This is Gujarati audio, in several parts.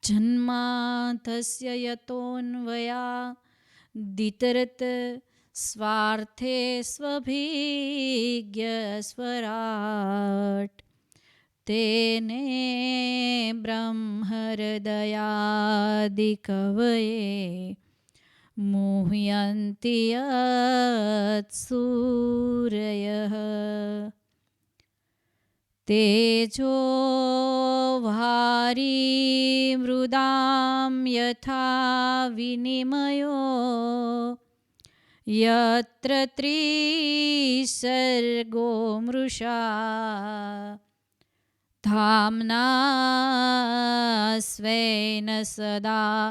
જન્માધસ્ય યતોન્વયા દિતરત સ્વાર્થે સ્વભિજ્ઞ સ્વરાટ તેને બ્રહ્મહૃદયાદિકવયે મુહ્યન્તિ યત્ સૂરયઃ તેજો ભારી મૃદામ યથા વિનિમયો યત્ર ત્રિસર્ગો મૃષા ધામ્ના સ્વેન સદા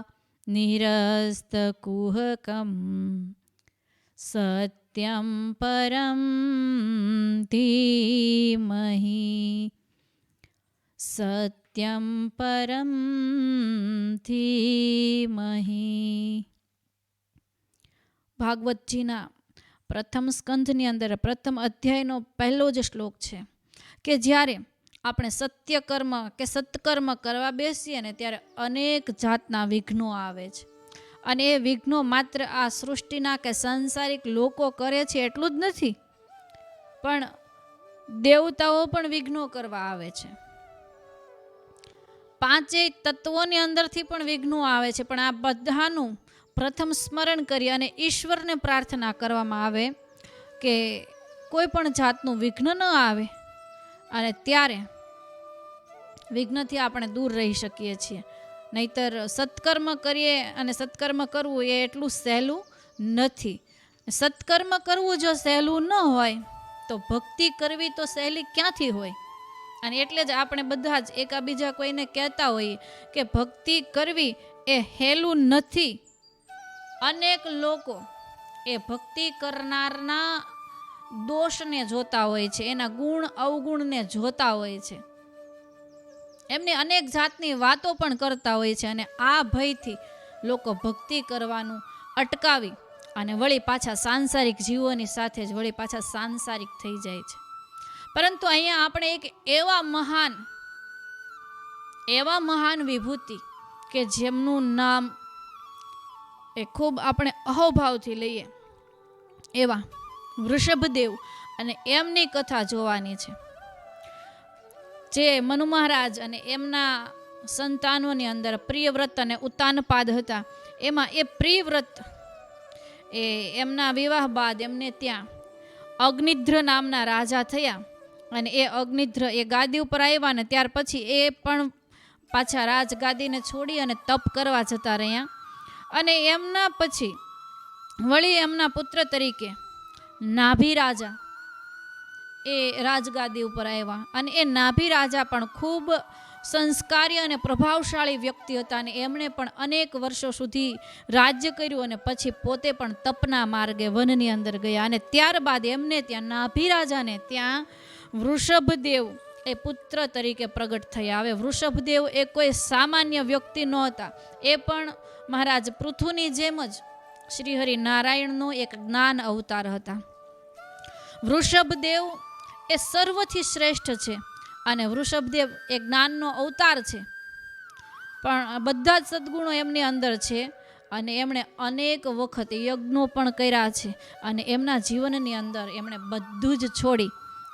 નિરસ્તકુહકમ સત્યમ પરમ ધીમહિ સત્યમ પરમ ધીમહિ. ભાગવતજીના પ્રથમ સ્કંધની અંદર પ્રથમ અધ્યાયનો પહેલો જ શ્લોક છે કે જ્યારે આપણે સત્ય કર્મ કે સત્કર્મ કરવા બેસીએ ને ત્યારે અનેક જાતના વિઘ્નો આવે છે અને એ વિઘ્નો માત્ર આ સૃષ્ટિના કે સંસારિક લોકો કરે છે એટલું જ નથી, પણ દેવતાઓ પણ વિઘ્નો કરવા આવે છે. પાંચેય તત્વોની અંદરથી પણ વિઘ્નો આવે છે, પણ આ બધાનું પ્રથમ સ્મરણ કરી અને ઈશ્વરને પ્રાર્થના કરવામાં આવે કે કોઈ પણ જાતનું વિઘ્ન ન આવે, અને ત્યારે વિઘ્નથી આપણે દૂર રહી શકીએ છીએ. નહીતર સત્કર્મ કરીએ અને સત્કર્મ કરવું એ એટલું સહેલું નથી. સત્કર્મ કરવું જો સહેલું ન હોય તો ભક્તિ કરવી તો સહેલી ક્યાંથી હોય. અને એટલે જ આપણે બધા જ એકાબીજા કોઈને કહેતા હોઈએ કે ભક્તિ કરવી એ હેલું નથી. અનેક લોકો એ ભક્તિ કરનારના દોષને જોતા હોય છે, એના ગુણ અવગુણને જોતા હોય છે, એમની અનેક જાતની વાતો પણ કરતા હોય છે. અને આ ભયથી લોકો ભક્તિ કરવાનું અટકાવી અને વળી પાછા સાંસારિક જીવોની સાથે જ વળી પાછા સાંસારિક થઈ જાય છે. પરંતુ અહીંયા આપણે એક એવા મહાન વિભૂતિ કે જેમનું નામ એ ખૂબ આપણે અહોભાવથી લઈએ એવા વૃષભદેવ અને એમની કથા જોવાની છે. જે મનુ મહારાજ અને એમના સંતાનોની અંદર પ્રિયવ્રત અને ઉત્તાનપાદ હતા, એમાં એ પ્રિયવ્રત એ એમના વિવાહ બાદ એમને ત્યાં અગ્નિધ્ર નામના રાજા થયા. અને એ અગ્નિધ્ર એ ગાદી ઉપર આવ્યા ને ત્યાર પછી એ પણ પાછા રાજગાદીને છોડી અને તપ કરવા જતા રહ્યા. અને એમના પછી વળી એમના પુત્ર તરીકે નાભી રાજા એ રાજગાદી ઉપર આવ્યા. અને એ નાભી રાજા પણ ખૂબ સંસ્કારી અને પ્રભાવશાળી વ્યક્તિ હતા, અને એમણે પણ અનેક વર્ષો સુધી રાજ્ય કર્યું અને પછી પોતે પણ તપના માર્ગે વનની અંદર ગયા. અને ત્યારબાદ એમને ત્યાં નાભી રાજાને ત્યાં વૃષભદેવ એ પુત્ર તરીકે પ્રગટ થયા. હવે વૃષભદેવ એ કોઈ સામાન્ય વ્યક્તિ નહોતા, એ પણ મહારાજ પૃથુની જેમ જ શ્રીહરિ નારાયણનો એક જ્ઞાન અવતાર હતા. વૃષભદેવ એ સર્વથી શ્રેષ્ઠ છે અને વૃષભદેવ એ જ્ઞાનનો અવતાર છે, પણ બધા જ સદ્ગુણો એમની અંદર છે. અને એમણે અનેક વખત યજ્ઞો પણ કર્યા છે, અને એમના જીવનની અંદર એમણે બધું જ છોડી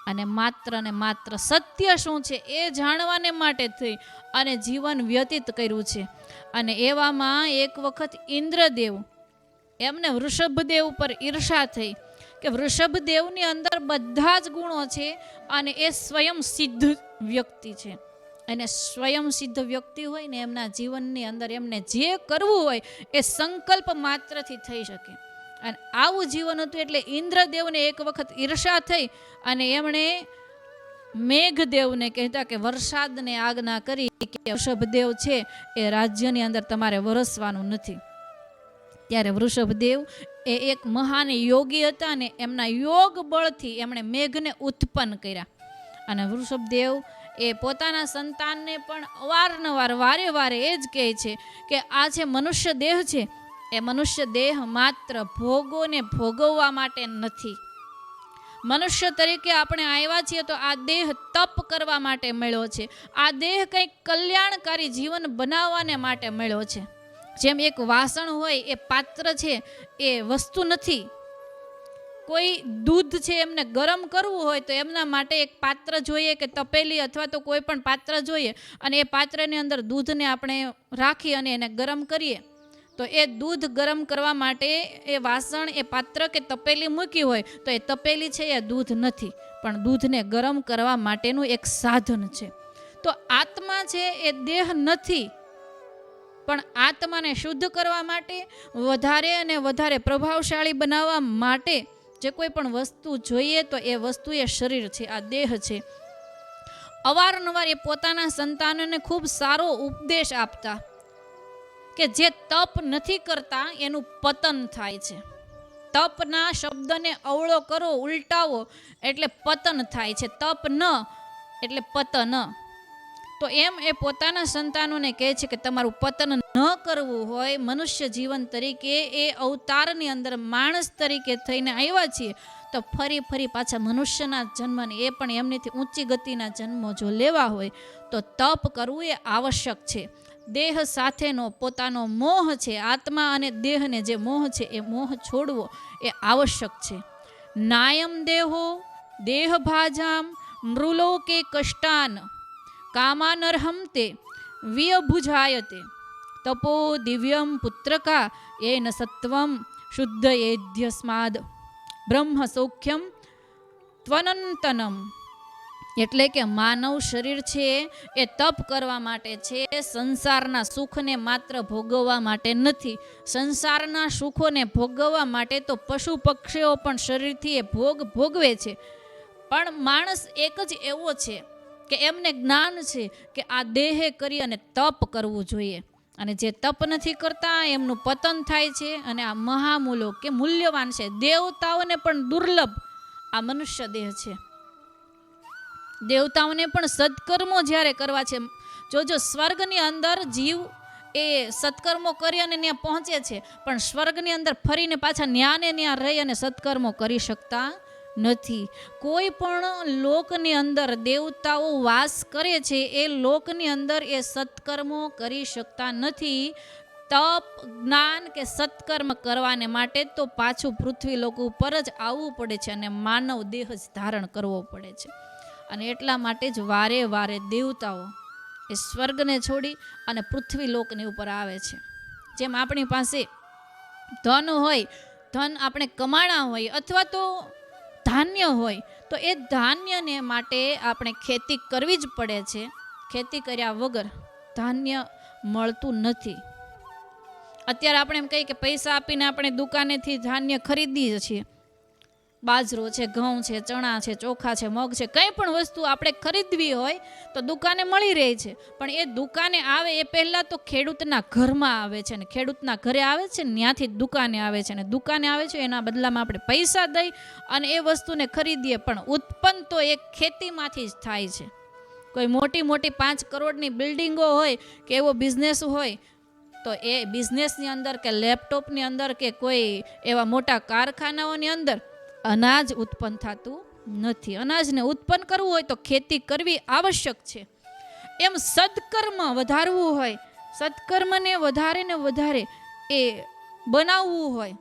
અને માત્ર ને માત્ર સત્ય શું છે એ જાણવાને માટે થઈ અને જીવન વ્યતીત કર્યું છે. અને એવામાં એક વખત ઇન્દ્રદેવ એમને વૃષભદેવ ઉપર ઈર્ષા થઈ કે વૃષભદેવની અંદર બધા જ ગુણો છે અને એ સ્વયં સિદ્ધ વ્યક્તિ છે. અને સ્વયં સિદ્ધ વ્યક્તિ હોય ને એમના જીવનની અંદર એમને જે કરવું હોય એ સંકલ્પ માત્રથી થઈ શકે. અને આવું જીવન હતું. એટલે ઇન્દ્રદેવને એક વખત ઈર્ષા થઈ અને એમણે મેઘદેવને કહેતા કે વરસાદને આજ્ઞા કરી કે વૃષભદેવ છે એ રાજ્યની અંદર તમારે વરસવાનું નથી. ત્યારે વૃષભદેવ એ એક મહાન યોગી હતા અને એમના યોગ બળથી એમણે મેઘને ઉત્પન્ન કર્યા. અને વૃષભદેવ એ પોતાના સંતાનને પણ અવારનવાર વારે વારે એ જ કહે છે કે આ જે મનુષ્ય દેહ છે એ મનુષ્ય દેહ માત્ર ભોગોને ભોગવવા માટે નથી, મનુષ્ય તરીકે આપણે આવ્યા છીએ તો આ દેહ તપ કરવા માટે મળ્યો છે. આ દેહ કંઈક કલ્યાણકારી જીવન બનાવવાને માટે મળ્યો છે. જેમ એક વાસણ હોય એ પાત્ર છે, એ વસ્તુ નથી. કોઈ દૂધ છે એમને ગરમ કરવું હોય તો એમના માટે એક પાત્ર જોઈએ કે તપેલી અથવા તો કોઈ પણ પાત્ર જોઈએ, અને એ પાત્રની અંદર દૂધને આપણે રાખી અને એને ગરમ કરીએ તો એ દૂધ ગરમ કરવા માટે એ વાસણ, એ પાત્ર કે તપેલી મૂકી હોય તો એ તપેલી છે એ દૂધ નથી, પણ દૂધને ગરમ કરવા માટેનું એક સાધન છે. તો આત્મા છે એ દેહ નથી, પણ આત્માને શુદ્ધ કરવા માટે, વધારે અને વધારે પ્રભાવશાળી બનાવવા માટે જે કોઈ પણ વસ્તુ જોઈએ તો એ વસ્તુ એ શરીર છે, આ દેહ છે. અવારનવાર એ પોતાના સંતાનોને ખૂબ સારો ઉપદેશ આપતા કે જે તપ નથી કરતા એનું પતન થાય છે. તપના શબ્દને અવળો કરો, ઉલટાવો એટલે પતન થાય છે. તપ ન એટલે પતન. તો એમ એ પોતાના સંતાનોને કહે છે કે તમારું પતન ન કરવું હોય, મનુષ્ય જીવન તરીકે એ અવતારની અંદર માણસ તરીકે થઈને આવ્યા છીએ તો ફરી પાછા મનુષ્યના જન્મને, એ પણ એમનીથી ઊંચી ગતિના જન્મો જો લેવા હોય તો તપ કરવું એ આવશ્યક છે. દેહ સાથેનો પોતાનો મોહ છે, આત્મા અને દેહને જે મોહ છે એ મોહ છોડવો એ આવશ્યક છે. નાયમ દેહો દેહ ભાજામ નૃલોકે કષ્ટાન કામાનર્હમ તે વિયભુજાયતે તપો દિવ્યમ પુત્રકા એન સત્વમ શુદ્ધ એધ્યસ્માદ બ્રહ્મ સૌખ્યમ ત્વનંતનમ. એટલે કે માનવ શરીર છે એ તપ કરવા માટે છે, સંસારના સુખને માત્ર ભોગવવા માટે નથી. સંસારના સુખોને ભોગવવા માટે તો પશુ પક્ષીઓ પણ શરીરથી એ ભોગવે છે, પણ માણસ એક જ એવો છે કે એમને જ્ઞાન છે કે આ દેહે કરી અને તપ કરવું જોઈએ, અને જે તપ નથી કરતા એમનું પતન થાય છે. અને આ મહામૂલો કે મૂલ્યવાન છે, દેવતાઓને પણ દુર્લભ આ મનુષ્ય દેહ છે. દેવતાઓને પણ સત્કર્મો જ્યારે કરવા છે, જોજો સ્વર્ગની અંદર જીવ એ સત્કર્મો કરી અને ત્યાં પહોંચે છે, પણ સ્વર્ગની અંદર ફરીને પાછા ન્યાને ત્યાં રહી અને સત્કર્મો કરી શકતા નથી. કોઈ પણ લોકની અંદર દેવતાઓ વાસ કરે છે, એ લોકની અંદર એ સત્કર્મો કરી શકતા નથી. તપ, જ્ઞાન કે સત્કર્મ કરવાને માટે તો પાછું પૃથ્વી લોક ઉપર જ આવવું પડે છે અને માનવ દેહ જ ધારણ કરવો પડે છે. અને એટલા માટે જ વારે વારે દેવતાઓ એ સ્વર્ગને છોડી અને પૃથ્વી લોકની ઉપર આવે છે. જેમ આપણી પાસે ધન હોય, ધન આપણે કમાણા હોય અથવા તો ધાન્ય હોય, તો એ ધાન્યને માટે આપણે ખેતી કરવી જ પડે છે. ખેતી કર્યા વગર ધાન્ય મળતું નથી. અત્યારે આપણે એમ કહીએ કે પૈસા આપીને આપણે દુકાનેથી ધાન્ય ખરીદીએ છીએ. બાજરો છે, ઘઉં છે, ચણા છે, ચોખા છે, મગ છે, કંઈ પણ વસ્તુ આપણે ખરીદવી હોય તો દુકાને મળી રહે છે, પણ એ દુકાને આવે એ પહેલાં તો ખેડૂતના ઘરમાં આવે છે, ને ખેડૂતના ઘરે આવે છે ને ત્યાંથી દુકાને આવે છે, ને દુકાને આવે છે એના બદલામાં આપણે પૈસા દઈ અને એ વસ્તુને ખરીદીએ, પણ ઉત્પન્ન તો એક ખેતીમાંથી જ થાય છે. કોઈ મોટી મોટી 5 કરોડની બિલ્ડિંગો હોય કે એવો બિઝનેસ હોય તો એ બિઝનેસની અંદર કે લેપટોપની અંદર કે કોઈ એવા મોટા કારખાનાઓની અંદર અનાજ ઉત્પન્ન થતું નથી. અનાજને ઉત્પન્ન કરવું હોય તો ખેતી કરવી આવશ્યક છે. એમ સત્કર્મ વધારવું હોય, સત્કર્મને વધારે ને વધારે એ બનાવવું હોય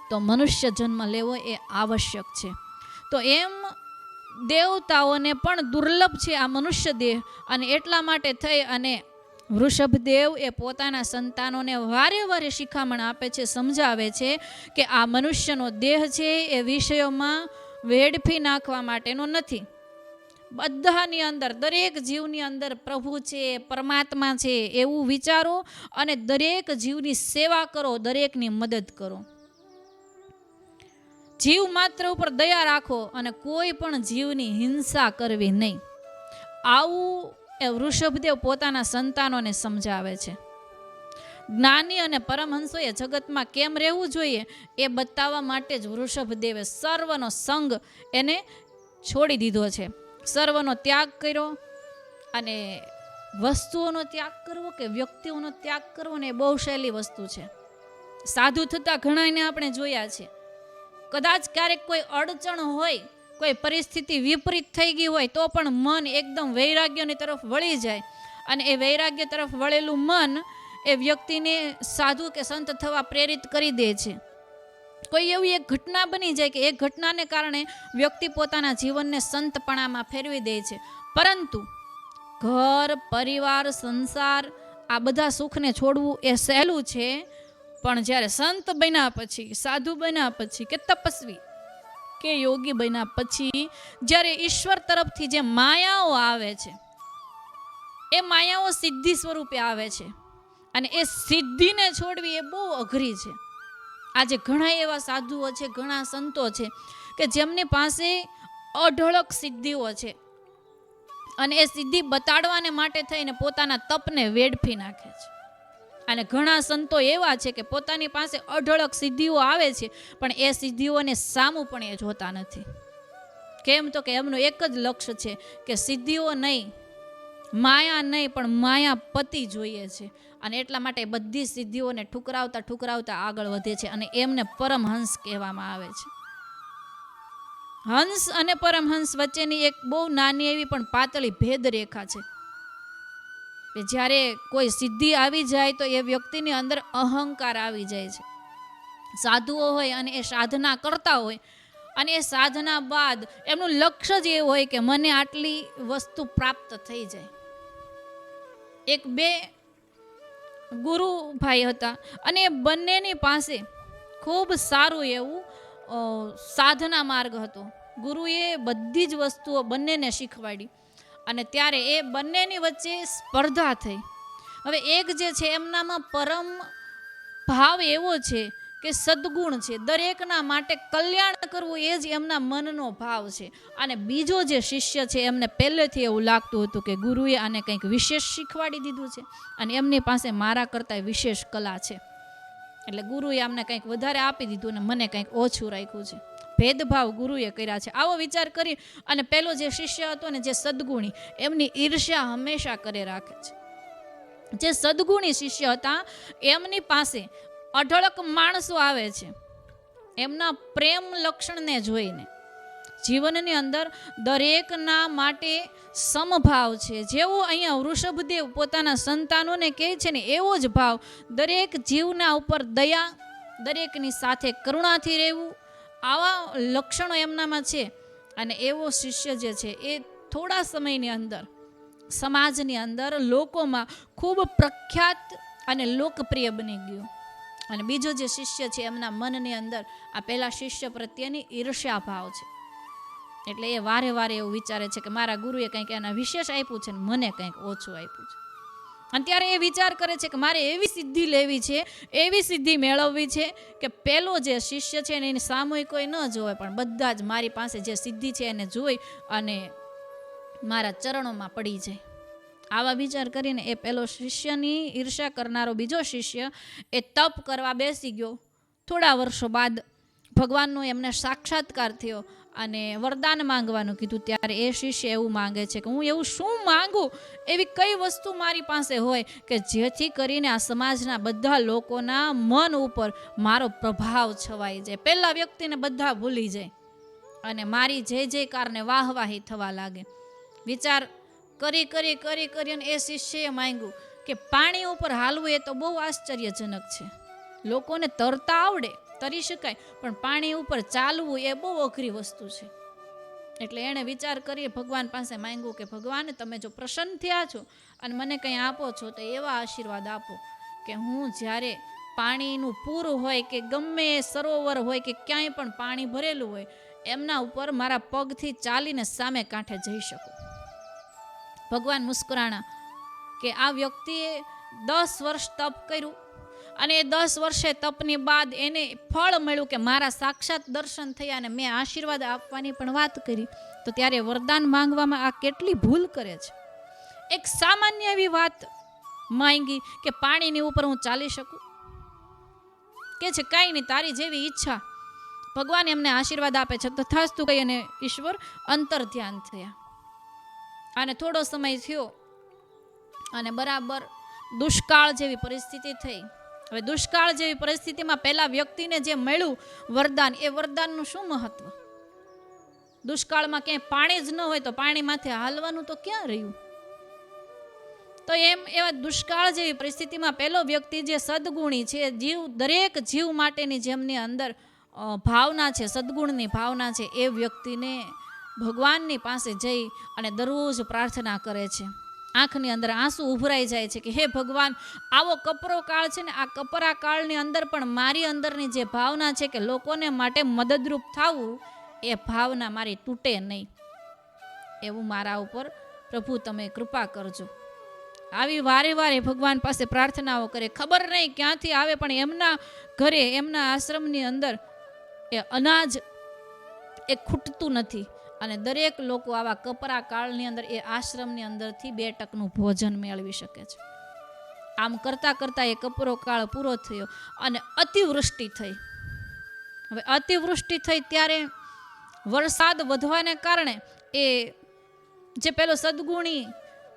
તો મનુષ્ય જન્મ લેવો એ આવશ્યક છે. તો એમ દેવતાઓને પણ દુર્લભ છે આ મનુષ્ય દેહ, અને એટલા માટે થઈ અને વૃષભદેવ એ પોતાના સંતાનોને વારે વારે શિખામણ આપે છે, સમજાવે છે કે આ મનુષ્યનો દેહ છે એ વિષયોમાં વેડફી નાખવા માટેનો નથી. બધાની અંદર, દરેક જીવની અંદર પ્રભુ છે, પરમાત્મા છે એવું વિચારો અને દરેક જીવની સેવા કરો, દરેકની મદદ કરો. જીવ માત્ર ઉપર દયા રાખો અને કોઈ પણ જીવની હિંસા કરવી નહીં. આવું એ વૃષભદેવ પોતાના સંતાનોને સમજાવે છે. જ્ઞાની અને પરમહંસોએ જગતમાં કેમ રહેવું જોઈએ એ બતાવવા માટે જ વૃષભદેવે સર્વનો સંગ એને છોડી દીધો છે, સર્વનો ત્યાગ કર્યો. અને વસ્તુઓનો ત્યાગ કરવો કે વ્યક્તિઓનો ત્યાગ કરવો ને એ બહુ સહેલી વસ્તુ છે. સાધુ થતા ઘણાને આપણે જોયા છે કદાચ ક્યારેક કોઈ અડચણ હોય, કોઈ પરિસ્થિતિ વિપરીત થઈ ગઈ હોય તો પણ મન એકદમ વૈરાગ્યની તરફ વળી જાય, અને એ વૈરાગ્ય તરફ વળેલું મન એ વ્યક્તિને સાધુ કે સંત થવા પ્રેરિત કરી દે છે. કોઈ એવી એક ઘટના બની જાય કે એ ઘટનાને કારણે વ્યક્તિ પોતાના જીવનને સંતપણામાં ફેરવી દે છે. પરંતુ ઘર, પરિવાર, સંસાર આ બધા સુખને છોડવું એ સહેલું છે, પણ જ્યારે સંત બન્યા પછી, સાધુ બન્યા પછી, કે તપસ્વી કે યોગી બન્યા પછી જ્યારે ઈશ્વર તરફથી જે માયાઓ આવે છે, એ માયાઓ સિદ્ધિ સ્વરૂપે આવે છે, અને એ સિદ્ધિને છોડવી એ બહુ અઘરી છે. આજે ઘણા એવા સાધુઓ છે, ઘણા સંતો છે કે જેમની પાસે અઢળક સિદ્ધિઓ છે, અને એ સિદ્ધિ બતાડવાને માટે થઈને પોતાના તપને વેડફી નાખે છે. અને ઘણા સંતો એવા છે કે પોતાની પાસે અઢળક સિદ્ધિઓ આવે છે, પણ એ સિદ્ધિઓને સામું પણ એ જોતા નથી. કેમ તો કે એમનું એક જ લક્ષ્ય છે કે સિદ્ધિઓ નહીં, માયા નહીં, પણ માયાપતિ જોઈએ છે. અને એટલા માટે બધી સિદ્ધિઓને ઠુકરાવતા ઠુકરાવતા આગળ વધે છે, અને એમને પરમહંસ કહેવામાં આવે છે. હંસ અને પરમહંસ વચ્ચેની એક બહુ નાની એવી પણ પાતળી ભેદ રેખા છે. જ્યારે કોઈ સિદ્ધિ આવી જાય તો એ વ્યક્તિની અંદર અહંકાર આવી જાય છે. સાધુઓ હોય અને એ સાધના કરતા હોય, અને એ સાધના બાદ એમનું લક્ષ્ય જ એ હોય કે મને આટલી વસ્તુ પ્રાપ્ત થઈ જાય. એક બે ગુરુ ભાઈ હતા, અને એ બંનેની પાસે ખૂબ સારું એવું સાધના માર્ગ હતો. ગુરુએ બધી જ વસ્તુઓ બંનેને શીખવાડી, અને ત્યારે એ બંનેની વચ્ચે સ્પર્ધા થઈ. હવે એક જે છે એમનામાં પરમ ભાવ એવો છે કે સદગુણ છે, દરેકના માટે કલ્યાણ કરવું એ જ એમના મનનો ભાવ છે. અને બીજો જે શિષ્ય છે એમને પહેલેથી એવું લાગતું હતું કે ગુરુએ આને કંઈક વિશેષ શીખવાડી દીધું છે, અને એમની પાસે મારા કરતાં વિશેષ કલા છે, એટલે ગુરુએ અમને કંઈક વધારે આપી દીધું અને મને કંઈક ઓછું રાખ્યું છે. ભેદભાવ ગુરુએ કર્યા છે. આવો વિચાર કરી અને પેલો જે શિષ્ય હતો ને, જે સદગુણી, એમની ઈર્ષ્યા હંમેશા કરે રાખે છે. જે સદગુણી શિષ્ય હતા એમની પાસે અઢળક માણસો આવે છે, એમના પ્રેમ લક્ષણને જોઈને જીવનની અંદર દરેકના માટે સમભાવ છે. જેવો અહીંયા વૃષભદેવ પોતાના સંતાનોને કહે છે ને, એવો જ ભાવ દરેક જીવના ઉપર દયા, દરેકની સાથે કરુણાથી રહેવું, આવા લક્ષણો એમનામાં છે. અને એવો શિષ્ય જે છે એ થોડા સમયની અંદર સમાજની અંદર લોકોમાં ખૂબ પ્રખ્યાત અને લોકપ્રિય બની ગયો. અને બીજો જે શિષ્ય છે એમના મનની અંદર આ પહેલા શિષ્ય પ્રત્યેની ઈર્ષ્યા ભાવ છે. એટલે એ વારે વારે એવું વિચારે છે કે મારા ગુરુએ કંઈક એના વિશેષ આપ્યું છે ને મને કંઈક ઓછું આપ્યું છે. અને ત્યારે એ વિચાર કરે છે કે મારે એવી સિદ્ધિ લેવી છે, એવી સિદ્ધિ મેળવવી છે કે પેલો જે શિષ્ય છે ને એની સામૂહિક કોઈ ન જોવે, પણ બધા જ મારી પાસે જે સિદ્ધિ છે એને જોઈ અને મારા ચરણોમાં પડી જાય. આવા વિચાર કરીને એ પેલો શિષ્યની ઈર્ષા કરનારો બીજો શિષ્ય એ તપ કરવા બેસી ગયો. થોડા વર્ષો બાદ ભગવાનનો એમને સાક્ષાત્કાર થયો અને વરદાન માંગવાનું કીધું. ત્યારે એ શિષ્ય એવું માંગે છે કે હું એવું શું માંગુ, એવી કઈ વસ્તુ મારી પાસે હોય કે જેથી કરીને આ સમાજના બધા લોકોના મન ઉપર મારો પ્રભાવ છવાઈ જાય, પહેલા વ્યક્તિને બધા ભૂલી જાય અને મારી જય જયકારને વાહવાહી થવા લાગે. વિચાર કરી કરી કરી કરી અને એ શિષ્યએ માંગ્યું કે પાણી ઉપર હાલવું એ તો બહુ આશ્ચર્યજનક છે, લોકોને તરતા આવડે, તરી શકાય, પણ પાણી ઉપર ચાલવું એ બહુ અઘરી વસ્તુ છે. એટલે એણે વિચાર કરી ભગવાન પાસે માંગ્યું કે ભગવાન, તમે જો પ્રસન્ન થયા છો અને મને કંઈ આપો છો તો એવા આશીર્વાદ આપો કે હું જ્યારે પાણીનું પૂર હોય કે ગમે સરોવર હોય કે ક્યાંય પણ પાણી ભરેલું હોય એમના ઉપર મારા પગથી ચાલીને સામે કાંઠે જઈ શકું. ભગવાન મુસ્કરાણા કે આ વ્યક્તિએ 10 વર્ષ તપ કર્યું અને એ 10 વર્ષે તપની બાદ એને ફળ મળ્યું કે મારા સાક્ષાત દર્શન થયા અને મેં આશીર્વાદ આપવાની પણ વાત કરી. તો ત્યારે વરદાન માંગવામાં આ કેટલી ભૂલ કરે છે. એક સામાન્ય એવી વાત માંગી કે પાણીની ઉપર હું ચાલી શકું, કે છે કાંઈ નહીં, તારી જેવી ઈચ્છા. ભગવાન એમને આશીર્વાદ આપે છે. તથાસ્તુ કહી અને ઈશ્વર અંતર ધ્યાન થયા. અને થોડો સમય થયો અને બરાબર દુષ્કાળ જેવી પરિસ્થિતિ થઈ હવે દુષ્કાળ જેવી પરિસ્થિતિમાં પહેલા વ્યક્તિને જે મળ્યું વરદાન, એ વરદાનનું શું મહત્વ? દુષ્કાળમાં ક્યાંય પાણી જ ન હોય તો પાણીમાંથી હાલવાનું તો ક્યાં રહ્યું? તો એમ એવા દુષ્કાળ જેવી પરિસ્થિતિમાં પહેલો વ્યક્તિ જે સદગુણી છે, જીવ, દરેક જીવ માટેની જેમની અંદર ભાવના છે, સદગુણની ભાવના છે, એ વ્યક્તિને ભગવાનની પાસે જઈ અને દરરોજ પ્રાર્થના કરે છે. આંખની અંદર આંસુ ઉભરાઈ જાય છે કે હે ભગવાન, આવો કપરો કાળ છે ને, આ કપરા કાળની અંદર પણ મારી અંદરની જે ભાવના છે કે લોકોને માટે મદદરૂપ થવું, એ ભાવના મારી તૂટે નહીં. એવું મારા ઉપર પ્રભુ તમે કૃપા કરજો. આવી વારે વારે ભગવાન પાસે પ્રાર્થનાઓ કરે. ખબર નહીં ક્યાંથી આવે, પણ એમના ઘરે, એમના આશ્રમની અંદર એ અનાજ એ ખૂટતું નથી. અને દરેક લોકો આવા કપરા કાળની અંદર એ આશ્રમની અંદરથી 2 ટકનું ભોજન મેળવી શકે છે. આમ કરતાં કરતાં એ કપરો કાળ પૂરો થયો અને અતિવૃષ્ટિ થઈ. હવે અતિવૃષ્ટિ થઈ ત્યારે વરસાદ વધવાને કારણે એ જે પેલો સદગુણી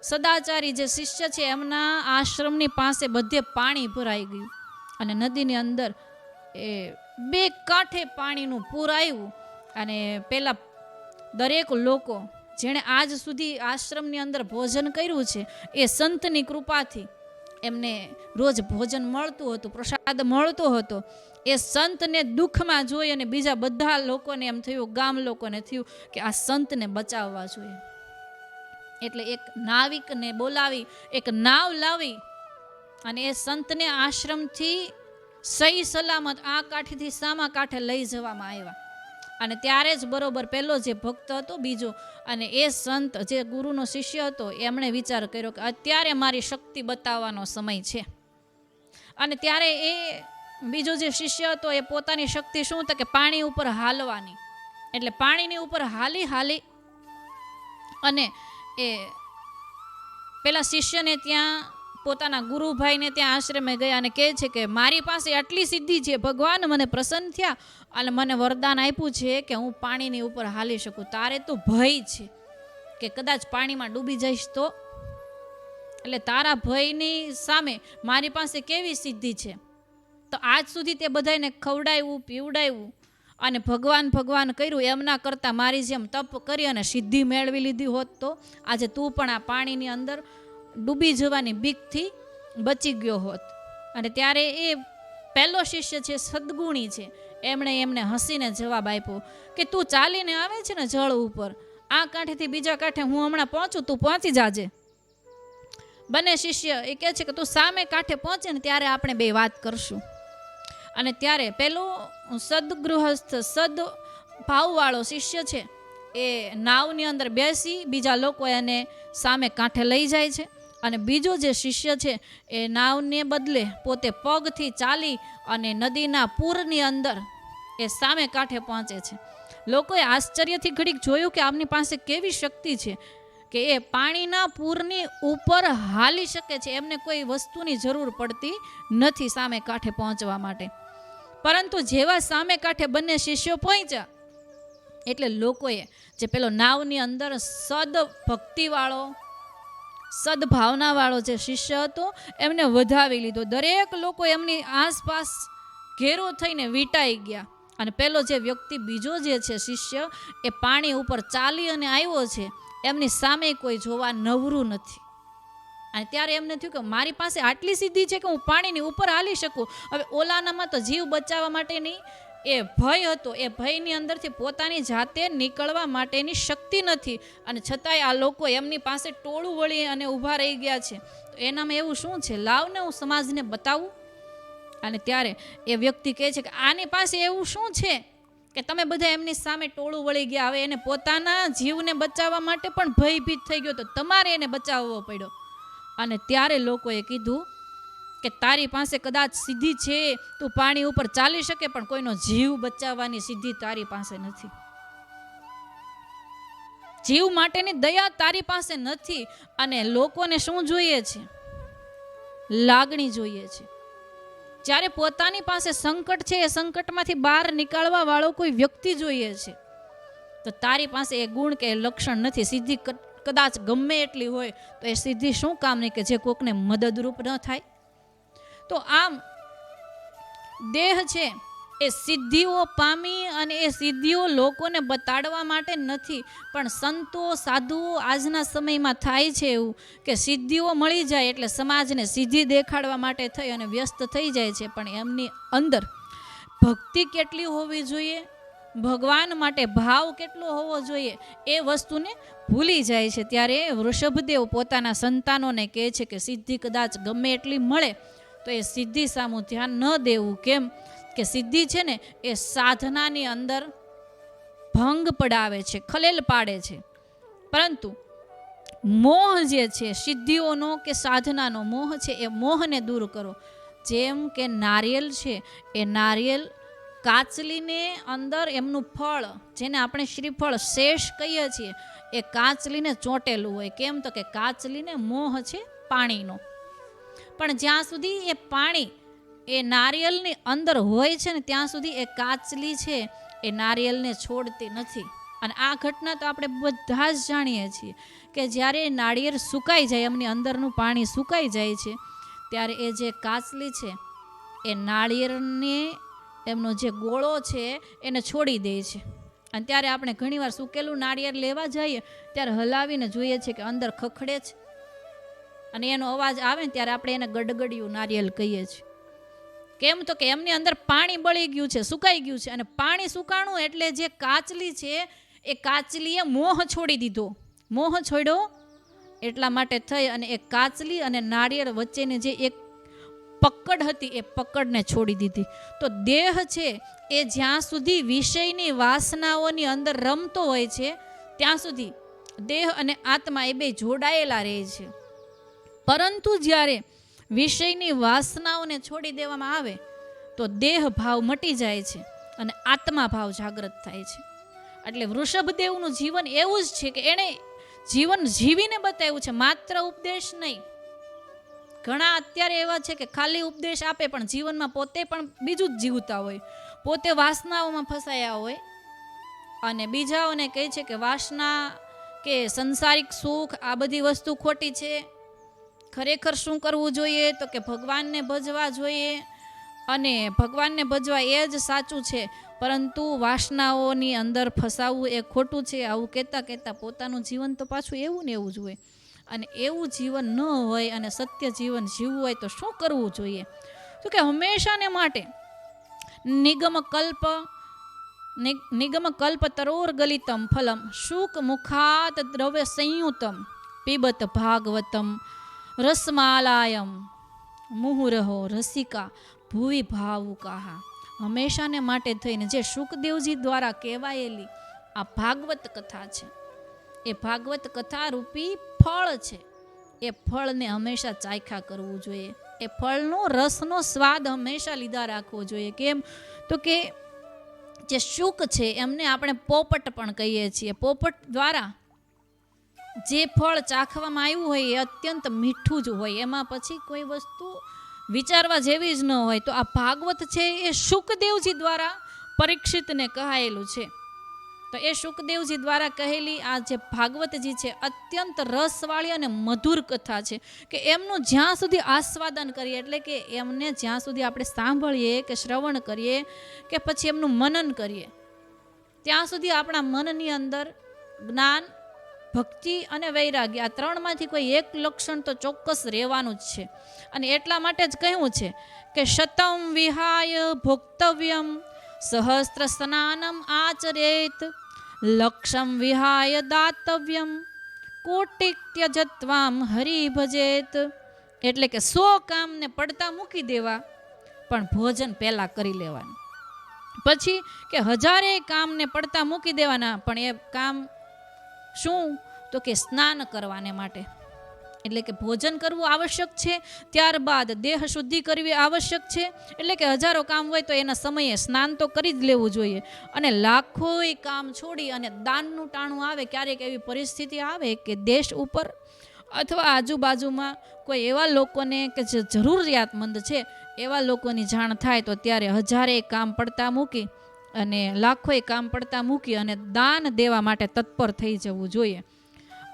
સદાચારી જે શિષ્ય છે, એમના આશ્રમની પાસે બધે પાણી ભરાઈ ગયું અને નદીની અંદર એ 2 કાંઠે પાણીનું પૂર આવ્યું. અને પેલા દરેક લોકો જેણે આજ સુધી આશ્રમની અંદર ભોજન કર્યું છે, એ સંતની કૃપાથી એમને રોજ ભોજન મળતું હતું, પ્રસાદ મળતો હતો. એ સંતને દુઃખમાં જોઈ અને બીજા બધા લોકોને એમ થયું, ગામ લોકોને થયું કે આ સંતને બચાવવા જોઈએ. એટલે એક નાવિકને બોલાવી, એક નાવ લાવી અને એ સંતને આશ્રમથી સહી સલામત આ કાંઠેથી સામા કાંઠે લઈ જવામાં આવ્યા. અને ત્યારે જ બરોબર પેલો જે ભક્ત હતો બીજો, અને એ સંત જે ગુરુનો શિષ્ય હતો, એમણે વિચાર કર્યો કે અત્યારે મારી શક્તિ બતાવવાનો સમય છે. અને ત્યારે એ બીજો જે શિષ્ય હતો એ પોતાની શક્તિ શું તો કે પાણી ઉપર હાલવાની. એટલે પાણીની ઉપર હાલી હાલી અને એ પેલા શિષ્યને ત્યાં, પોતાના ગુરુભાઈને ત્યાં આશ્રમે ગયા અને કહે છે કે મારી પાસે આટલી સિદ્ધિ છે, ભગવાન મને પ્રસન્ન થયા અને મને વરદાન આપ્યું છે કે હું પાણીની ઉપર હાલી શકું. તારે તો ભય છે કે કદાચ પાણીમાં ડૂબી જઈશ તો, એટલે તારા ભયની સામે મારી પાસે કેવી સિદ્ધિ છે. તો આજ સુધી તે બધાને ખવડાવ્યું, પીવડાવ્યું અને ભગવાન ભગવાન કર્યું. એમના કરતાં મારી જેમ તપ કરી અને સિદ્ધિ મેળવી લીધી હોત તો આજે તું પણ આ પાણીની અંદર ડૂબી જવાની બીકથી બચી ગયો હોત. અને ત્યારે એ પહેલો શિષ્ય છે, સદગુણી છે, એમને હસીને જવાબ આપ્યો કે તું ચાલીને આવે છે ને જળ ઉપર, આ કાંઠેથી બીજા કાંઠે હું હમણાં પહોંચું, તું પહોંચી જાજે. બંને શિષ્ય એ કહે છે કે તું સામે કાંઠે પહોંચે ને ત્યારે આપણે 2 વાત કરશું. અને ત્યારે પેલો સદગૃહસ્થ, સદ ભાવવાળો શિષ્ય છે, એ નાવની અંદર બેસી બીજા લોકો એને સામે કાંઠે લઈ જાય છે. અને બીજો જે શિષ્ય છે એ નાવને બદલે પોતે પગથી ચાલી અને નદીના પૂરની અંદર એ સામે કાંઠે પહોંચે છે. લોકોએ આશ્ચર્યથી ઘડીક જોયું કે આમની પાસે કેવી શક્તિ છે કે એ પાણીના પૂરની ઉપર હાલી શકે છે. એમને કોઈ વસ્તુની જરૂર પડતી નથી સામે કાંઠે પહોંચવા માટે. પરંતુ જેવા સામે કાંઠે બંને શિષ્યો પહોંચ્યા એટલે લોકોએ જે પેલો નાવની અંદર સદ ભક્તિવાળો, સદભાવનાવાળો જે શિષ્ય હતો એમને વધાવી લીધો. દરેક લોકો એમની આસપાસ ઘેરો થઈને વીંટાઈ ગયા. અને પેલો જે વ્યક્તિ બીજો જે છે શિષ્ય, એ પાણી ઉપર ચાલી અને આવ્યો છે, એમની સામે કોઈ જોવા નવરું નથી. અને ત્યારે એમને થયું કે મારી પાસે આટલી સિદ્ધિ છે કે હું પાણીની ઉપર હાલી શકું. હવે ઓલાનામાં તો જીવ બચાવવા માટેની એ ભય હતો, એ ભયની અંદરથી પોતાની જાતે નીકળવા માટેની શક્તિ નથી. અને છતાંય આ લોકો એમની પાસે ટોળું વળી અને ઊભા રહી ગયા છે. તો એનામાં એવું શું છે, લાવને હું સમાજને બતાવું. અને ત્યારે એ વ્યક્તિ કહે છે કે આની પાસે એવું શું છે કે તમે બધા એમની સામે ટોળું વળી ગયા. હવે એને પોતાના જીવને બચાવવા માટે પણ ભયભીત થઈ ગયો, તો તમારે એને બચાવવો પડ્યો. અને ત્યારે લોકોએ કીધું કે તારી પાસે કદાચ સિદ્ધિ છે, તું પાણી ઉપર ચાલી શકે, પણ કોઈનો જીવ બચાવવાની સિદ્ધિ તારી પાસે નથી. જીવ માટેની દયા તારી પાસે નથી. અને લોકોને શું જોઈએ છે? લાગણી જોઈએ છે. જ્યારે પોતાની પાસે સંકટ છે, એ સંકટમાંથી બહાર નીકળવા વાળો કોઈ વ્યક્તિ જોઈએ છે. તો તારી પાસે એ ગુણ કે લક્ષણ નથી. સિદ્ધિ કદાચ ગમે એટલી હોય તો એ સિદ્ધિ શું કામ નહીં કે જે કોકને મદદરૂપ ન થાય. તો આમ દેહ છે એ સિદ્ધિઓ પામી અને એ સિદ્ધિઓ લોકોને બતાડવા માટે નથી, પણ સંતો સાધુઓ આજના સમયમાં થાય છે એવું કે સિદ્ધિઓ મળી જાય એટલે સમાજને સિદ્ધિ દેખાડવા માટે થઈ અને વ્યસ્ત થઈ જાય છે, પણ એમની અંદર ભક્તિ કેટલી હોવી જોઈએ, ભગવાન માટે ભાવ કેટલો હોવો જોઈએ એ વસ્તુને ભૂલી જાય છે. ત્યારે વૃષભદેવ પોતાના સંતાનોને કહે છે કે સિદ્ધિ કદાચ ગમે એટલી મળે તો એ સિદ્ધિ સામું ધ્યાન ન દેવું. કેમ કે સિદ્ધિ છે ને એ સાધનાની અંદર ભંગ પડાવે છે, ખલેલ પાડે છે, પરંતુ મોહ જે છે સિદ્ધિઓનો કે સાધનાનો મોહ છે એ મોહને દૂર કરો. જેમ કે નારિયેલ છે, એ નારિયેલ કાચલીને અંદર એમનું ફળ જેને આપણે શ્રીફળ શેષ કહીએ છીએ એ કાચલીને ચોંટેલું હોય. કેમ તો કે કાચલીને મોહ છે પાણીનો, પણ જ્યાં સુધી એ પાણી એ નારિયેલની અંદર હોય છે ને ત્યાં સુધી એ કાચલી છે એ નારિયેલને છોડતી નથી. અને આ ઘટના તો આપણે બધા જ જાણીએ છીએ કે જ્યારે નાળિયેર સુકાઈ જાય, એમની અંદરનું પાણી સુકાઈ જાય છે, ત્યારે એ જે કાચલી છે એ નાળિયેરને એમનો જે ગોળો છે એને છોડી દે છે. અને ત્યારે આપણે ઘણીવાર સુકેલું નાળિયેર લેવા જઈએ ત્યારે હલાવીને જોઈએ છીએ કે અંદર ખખડે છે અને એનો અવાજ આવે ને ત્યારે આપણે એને ગડગડિયું નારિયેલ કહીએ છીએ. કેમ તો કે એમની અંદર પાણી બળી ગયું છે, સુકાઈ ગયું છે, અને પાણી સુકાણું એટલે જે કાચલી છે એ કાચલીએ મોહ છોડી દીધો. મોહ છોડ્યો એટલા માટે થઈ અને એ કાચલી અને નાળિયેર વચ્ચેની જે એક પકડ હતી એ પકડને છોડી દીધી. તો દેહ છે એ જ્યાં સુધી વિષયની વાસનાઓની અંદર રમતો હોય છે ત્યાં સુધી દેહ અને આત્મા એ બે જોડાયેલા રહે છે. પરંતુ જ્યારે વિષયની વાસનાઓને છોડી દેવામાં આવે તો દેહ ભાવ મટી જાય છે અને આત્મા ભાવ જાગૃત થાય છે. એટલે વૃષભદેવનું જીવન એવું જ છે કે એણે જીવન જીવીને બતાવ્યું છે, માત્ર ઉપદેશ નહીં. ઘણા અત્યારે એવા છે કે ખાલી ઉપદેશ આપે પણ જીવનમાં પોતે પણ બીજું જ જીવતા હોય, પોતે વાસનાઓમાં ફસાયા હોય અને બીજાઓને કહે છે કે વાસના કે સંસારિક સુખ આ બધી વસ્તુ ખોટી છે. ખરેખર શું કરવું જોઈએ તો કે ભગવાનને ભજવા જોઈએ અને ભગવાનને ભજવા એ જ સાચું છે, પરંતુ વાસનાઓની અંદર ફસાવવું એ ખોટું છે. આવું કહેતા કહેતા પોતાનું જીવન તો પાછું એવું ને એવું જ હોય. અને એવું જીવન ન હોય અને સત્ય જીવન જીવવું હોય તો શું કરવું જોઈએ? તો કે હંમેશાને માટે નિગમ કલ્પ તરોર ગલિતમ ફલમ શુક મુખાત દ્રવ્ય સંયુતમ પીબત ભાગવતમ રસમાલાયમ મુહુરહો રસિકા ભૂવિ ભાવુકાહા. હંમેશાને માટે થઈને જે શુકદેવજી દ્વારા કહેવાયેલી આ ભાગવત કથા છે, એ ભાગવત કથા રૂપી ફળ છે. એ ફળને હંમેશા ચાખ્યા કરવું જોઈએ, એ ફળનો રસનો સ્વાદ હંમેશા લીધા રાખવો જોઈએ. કેમ તો કે જે શુક છે એમને આપણે પોપટ પણ કહીએ છીએ. પોપટ દ્વારા જે ફળ ચાખવામાં આવ્યું હોય એ અત્યંત મીઠું જ હોય, એમાં પછી કોઈ વસ્તુ વિચારવા જેવી જ ન હોય. તો આ ભાગવત છે એ શુકદેવજી દ્વારા પરીક્ષિતને કહાયેલું છે. તો એ શુકદેવજી દ્વારા કહેલી આ જે ભાગવતજી છે અત્યંત રસવાળી અને મધુર કથા છે કે એમનું જ્યાં સુધી આસ્વાદન કરીએ, એટલે કે એમને જ્યાં સુધી આપણે સાંભળીએ કે શ્રવણ કરીએ કે પછી એમનું મનન કરીએ, ત્યાં સુધી આપણા મનની અંદર જ્ઞાન, ભક્તિ અને વૈરાગ્ય આ ત્રણમાંથી કોઈ એક લક્ષણ તો ચોક્કસ રહેવાનું જ છે. અને એટલા માટે જ કહ્યું છે કે શતમ વિહાય ભોક્તવ્યમ સહસ્ત્ર સ્નાનમ આચરેત લક્ષમ વિહાય દાતવ્યમ કોટિક ત્યજત્વામ હરિ ભજેત. એટલે કે 100 કામને પડતા મૂકી દેવા પણ ભોજન પહેલા કરી લેવાનું. પછી કે 1000 કામને પડતા મૂકી દેવાના પણ એ કામ શું તો કે સ્નાન કરવાને માટે. એટલે કે ભોજન કરવું આવશ્યક છે, ત્યારબાદ દેહ શુદ્ધિ કરવી આવશ્યક છે. એટલે કે 1000 કામ હોય તો એના સમયે સ્નાન તો કરી જ લેવું જોઈએ. અને લાખોય કામ છોડી અને દાનનું ટાણું આવે, ક્યારેક એવી પરિસ્થિતિ આવે કે દેશ ઉપર અથવા આજુબાજુમાં કોઈ એવા લોકોને કે જે જરૂરિયાતમંદ છે એવા લોકોની જાણ થાય તો ત્યારે 1000 કામ પડતા મૂકી અને લાખોય કામ પડતા મૂકી અને દાન દેવા માટે તત્પર થઈ જવું જોઈએ.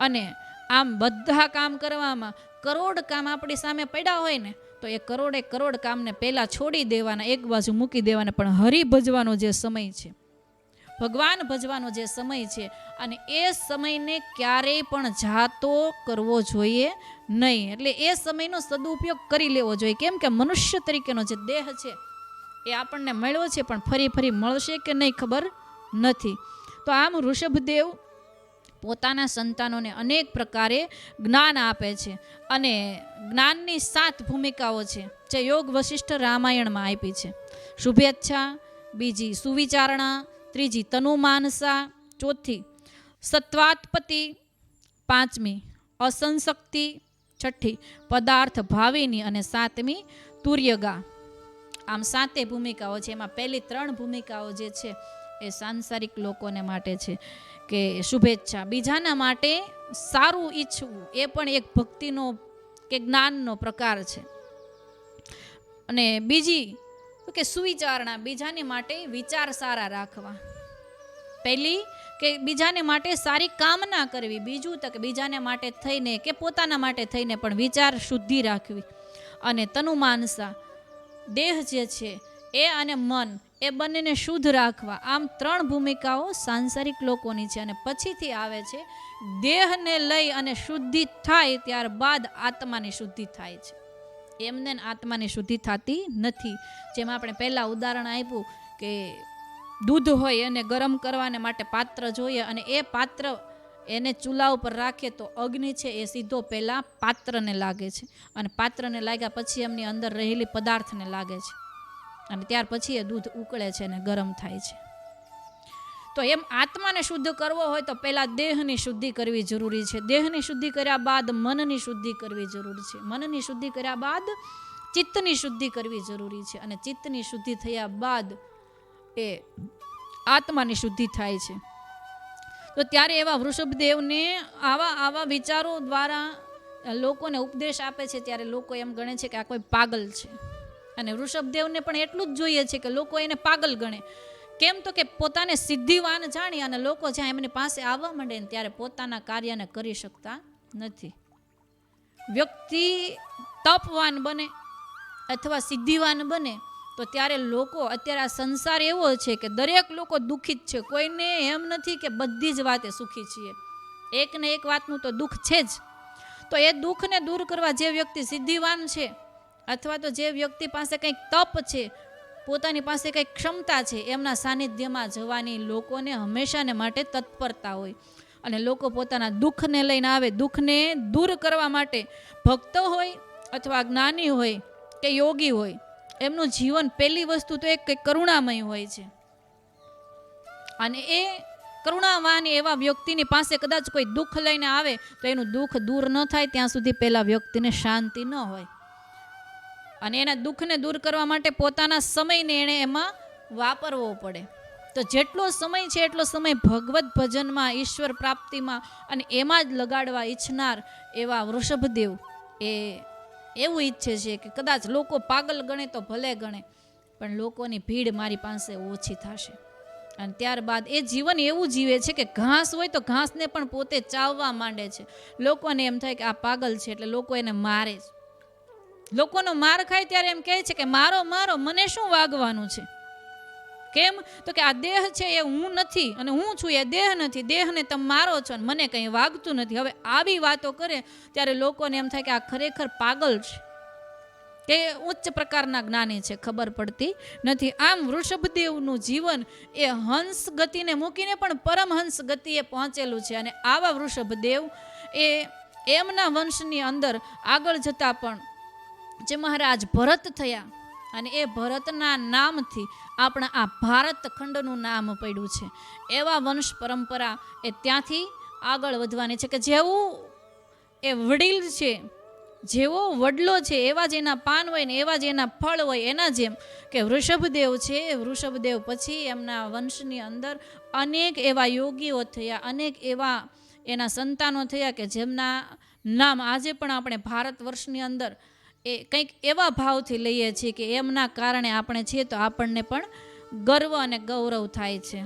અને આમ બધા કામ કરવામાં કરોડ કામ આપણી સામે પડ્યા હોય ને તો એ કરોડ કામને પહેલાં છોડી દેવાના, એક બાજુ મૂકી દેવાના, પણ હરિ ભજવાનો જે સમય છે, ભગવાન ભજવાનો જે સમય છે, અને એ સમયને ક્યારેય પણ જાતો કરવો જોઈએ નહીં. એટલે એ સમયનો સદુપયોગ કરી લેવો જોઈએ. કેમ કે મનુષ્ય તરીકેનો જે દેહ છે એ આપણને મળ્યો છે, પણ ફરી મળશે કે નહીં ખબર નથી. તો આમ ઋષભદેવ પોતાના સંતાનોને અનેક પ્રકારે જ્ઞાન આપે છે, અને જ્ઞાનની 7 ભૂમિકાઓ છે જે યોગ વશિષ્ઠ રામાયણમાં આપી છે. શુભેચ્છા, બીજી સુવિચારણા, ત્રીજી તનુમાનસા, ચોથી સત્વાત્પત્તિ, પાંચમી અસંશક્તિ, છઠ્ઠી પદાર્થ ભાવિની, અને 7મી તુર્યગા. આમ 7 ભૂમિકાઓ છે. એમાં પહેલી 3 ભૂમિકાઓ જે છે એ સાંસારિક લોકોને માટે છે, કે શુભેચ્છા, બીજાના માટે સારું ઈચ્છવું, એ પણ એક ભક્તિનો કે જ્ઞાનનો પ્રકાર છે. અને બીજી કે સુવિચારણા, બીજાની માટે વિચાર સારા રાખવા. પહેલી કે બીજાને માટે સારી કામના કરવી, બીજું તો કે બીજાને માટે થઈને કે પોતાના માટે થઈને પણ વિચાર શુદ્ધિ રાખવી. અને તનુમાનસા, દેહ જે છે એ અને મન એ બંનેને શુદ્ધ રાખવા. આમ 3 ભૂમિકાઓ સાંસારિક લોકોની છે. અને પછીથી આવે છે દેહને લઈ અને શુદ્ધિ થાય ત્યારબાદ આત્માની શુદ્ધિ થાય છે. એમને આત્માની શુદ્ધિ થતી નથી. જેમાં આપણે પહેલાં ઉદાહરણ આપ્યું કે દૂધ હોય એને ગરમ કરવાને માટે પાત્ર જોઈએ, અને એ પાત્ર એને ચૂલા ઉપર રાખીએ તો અગ્નિ છે એ સીધો પહેલાં પાત્રને લાગે છે, અને પાત્રને લાગ્યા પછી એમની અંદર રહેલી પદાર્થને લાગે છે, અને ત્યાર પછી એ દૂધ ઉકળે છે અને ગરમ થાય છે. તો એમ આત્માને શુદ્ધ કરવો હોય તો પહેલાં દેહની શુદ્ધિ કરવી જરૂરી છે. દેહની શુદ્ધિ કર્યા બાદ મનની શુદ્ધિ કરવી જરૂરી છે. મનની શુદ્ધિ કર્યા બાદ ચિત્તની શુદ્ધિ કરવી જરૂરી છે. અને ચિત્તની શુદ્ધિ થયા બાદ એ આત્માની શુદ્ધિ થાય છે. તો ત્યારે એવા વૃષભદેવને આવા વિચારો દ્વારા લોકોને ઉપદેશ આપે છે, ત્યારે લોકો એમ ગણે છે કે આ કોઈ પાગલ છે. અને વૃષભદેવને પણ એટલું જ જોઈએ છે કે લોકો એને પાગલ ગણે. કેમ તો કે પોતાને સિદ્ધિવાન જાણી અને લોકો જ્યાં એમની પાસે આવવા માંડે ને ત્યારે પોતાના કાર્યને કરી શકતા નથી. વ્યક્તિ તપવાન બને અથવા સિદ્ધિવાન બને તો ત્યારે લોકો, અત્યારે આ સંસાર એવો છે કે દરેક લોકો દુઃખી જ છે. કોઈને એમ નથી કે બધી જ વાતે સુખી છીએ. એક ને એક વાતનું તો દુઃખ છે જ. તો એ દુઃખને દૂર કરવા જે વ્યક્તિ સિદ્ધિવાન છે, અથવા તો જે વ્યક્તિ પાસે કંઈક તપ છે, પોતાની પાસે કંઈક ક્ષમતા છે, એમના સાનિધ્યમાં જવાની લોકોને હંમેશાને માટે તત્પરતા હોય. અને લોકો પોતાના દુઃખને લઈને આવે. દુઃખને દૂર કરવા માટે ભક્તો હોય અથવા જ્ઞાની હોય કે યોગી હોય, એમનું જીવન પહેલી વસ્તુ તો એક કરુણામય હોય છે. અને એ કરુણાવાન એવા વ્યક્તિની પાસે કદાચ કોઈ દુઃખ લઈને આવે તો એનું દુઃખ દૂર ન થાય ત્યાં સુધી પહેલા વ્યક્તિને શાંતિ ન હોય. અને એના દુઃખને દૂર કરવા માટે પોતાના સમયને એણે એમાં વાપરવો પડે. તો જેટલો સમય છે એટલો સમય ભગવત ભજનમાં, ઈશ્વર પ્રાપ્તિમાં અને એમાં જ લગાડવા ઈચ્છનાર એવા વૃષભદેવ એ એવું ઈચ્છે છે કે કદાચ લોકો પાગલ ગણે તો ભલે ગણે, પણ લોકોની ભીડ મારી પાસે ઓછી થશે. અને ત્યારબાદ એ જીવન એવું જીવે છે કે ઘાસ હોય તો ઘાસને પણ પોતે ચાવવા માંડે છે. લોકોને એમ થાય કે આ પાગલ છે એટલે લોકો એને મારે છે. લોકોનો માર ખાય ત્યારે એમ કહે છે કે મારો મારો, મને શું વાગવાનું છે. કેમ તો કે આ દેહ છે એ હું નથી, અને હું છું એ દેહ નથી. દેહને તમે મારો છો અને મને કંઈ વાગતું નથી. હવે આવી વાતો કરે ત્યારે લોકોને એમ થાય કે આ ખરેખર પાગલ છે કે ઉચ્ચ પ્રકારના જ્ઞાની છે, ખબર પડતી નથી. આમ વૃષભદેવનું જીવન એ હંસ ગતિને મૂકીને પણ પરમહંસ ગતિએ પહોંચેલું છે. અને આવા વૃષભદેવ એ એમના વંશની અંદર આગળ જતા પણ જે મહારાજ ભરત થયા, અને એ ભરતના નામથી આપણા આ ભારત ખંડનું નામ પડ્યું છે. એવા વંશ પરંપરા એ ત્યાંથી આગળ વધવાની છે કે જેવું એ વડીલ છે, જેવો વડલો છે, એવા જ એના પાન હોય ને એવા જ એના ફળ હોય. એના જેમ કે વૃષભદેવ છે, વૃષભદેવ પછી એમના વંશની અંદર અનેક એવા યોગીઓ થયા, અનેક એવા એના સંતાનો થયા કે જેમના નામ આજે પણ આપણે ભારત વર્ષની અંદર એ કંઈક એવા ભાવથી લઈએ છીએ કે એમના કારણે આપણે છીએ તો આપણને પણ ગર્વ અને ગૌરવ થાય છે.